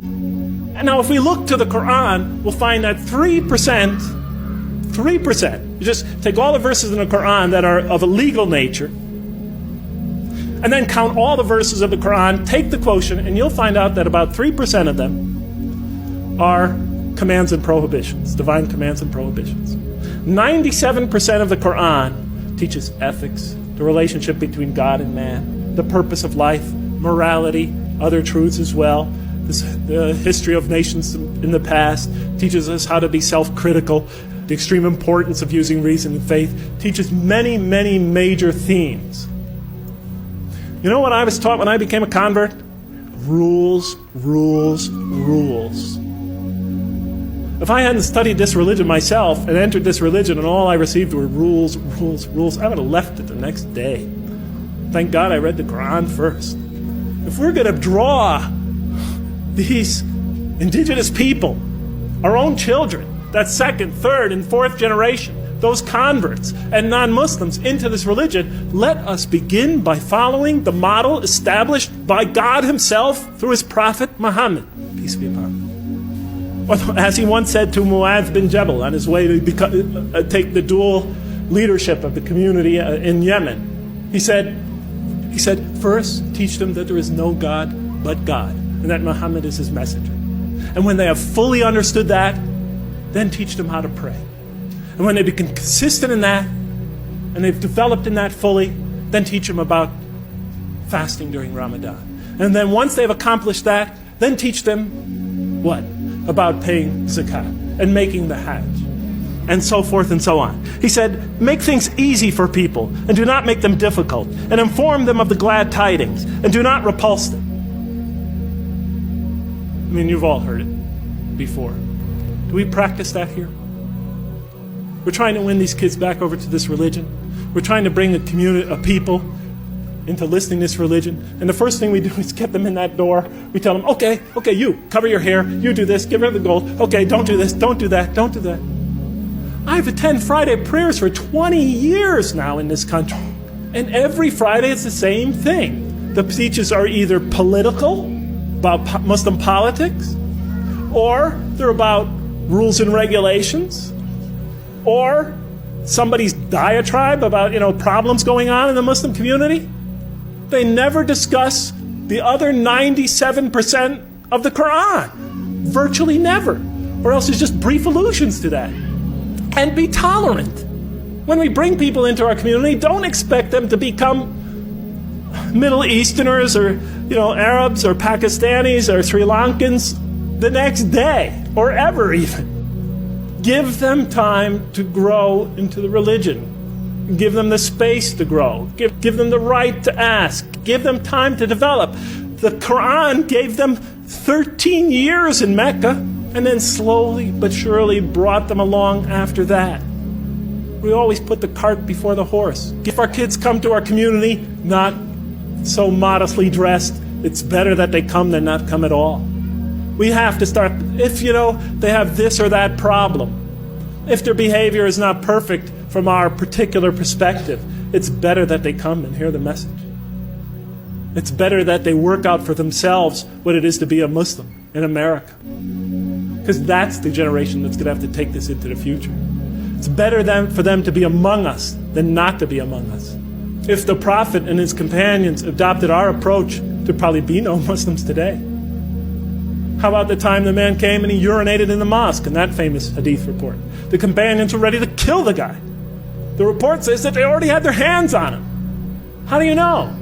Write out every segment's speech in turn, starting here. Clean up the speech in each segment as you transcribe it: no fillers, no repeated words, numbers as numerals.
And now if we look to the Quran, we'll find that 3%, you just take all the verses in the Quran that are of a legal nature, and then count all the verses of the Quran, take the quotient, and you'll find out that about 3% of them are commands and prohibitions, divine commands and prohibitions. 97% of the Quran teaches ethics, the relationship between God and man, the purpose of life, morality, other truths as well. The history of nations in the past teaches us how to be self-critical, the extreme importance of using reason and faith, teaches many, many major themes. You know what I was taught when I became a convert? Rules, rules, rules. If I hadn't studied this religion myself and entered this religion and all I received were rules, rules, rules, I would have left it the next day. Thank God I read the Quran first. If we're going to draw these indigenous people, our own children, that second, third, and fourth generation, those converts and non-Muslims into this religion, let us begin by following the model established by God himself through his prophet Muhammad, peace be upon him. As he once said to Mu'adh bin Jabal on his way to take the dual leadership of the community in Yemen, he said, first teach them that there is no God but God, and that Muhammad is his messenger. And when they have fully understood that, then teach them how to pray. And when they become consistent in that, and they've developed in that fully, then teach them about fasting during Ramadan. And then once they've accomplished that, then teach them what? About paying zakat and making the hajj, and so forth and so on. He said, make things easy for people, and do not make them difficult, and inform them of the glad tidings, and do not repulse them. I mean, you've all heard it before. Do we practice that here? We're trying to win these kids back over to this religion. We're trying to bring a community of people into listening to this religion. And the first thing we do is get them in that door. We tell them, okay, you, cover your hair, you do this, give her the gold. Okay, don't do this, don't do that, don't do that. I've attended Friday prayers for 20 years now in this country. And every Friday it's the same thing. The speeches are either political, about Muslim politics, or they're about rules and regulations, or somebody's diatribe about, problems going on in the Muslim community. They never discuss the other 97% of the Quran. Virtually never. Or else it's just brief allusions to that. And be tolerant. When we bring people into our community, don't expect them to become Middle Easterners or, Arabs or Pakistanis or Sri Lankans the next day, or ever even. Give them time to grow into the religion. Give them the space to grow. Give them the right to ask. Give them time to develop. The Quran gave them 13 years in Mecca, and then slowly but surely brought them along after that. We always put the cart before the horse. If our kids come to our community not so modestly dressed, it's better that they come than not come at all. We have to start, if they have this or that problem, if their behavior is not perfect from our particular perspective, it's better that they come and hear the message. It's better that they work out for themselves what it is to be a Muslim in America. Because that's the generation that's going to have to take this into the future. It's better for them to be among us than not to be among us. If the Prophet and his companions adopted our approach, there'd probably be no Muslims today. How about the time the man came and he urinated in the mosque in that famous hadith report? The companions were ready to kill the guy. The report says that they already had their hands on him. How do you know?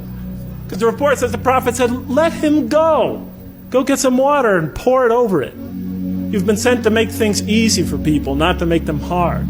Because the report says the Prophet said, let him go. Go get some water and pour it over it. You've been sent to make things easy for people, not to make them hard.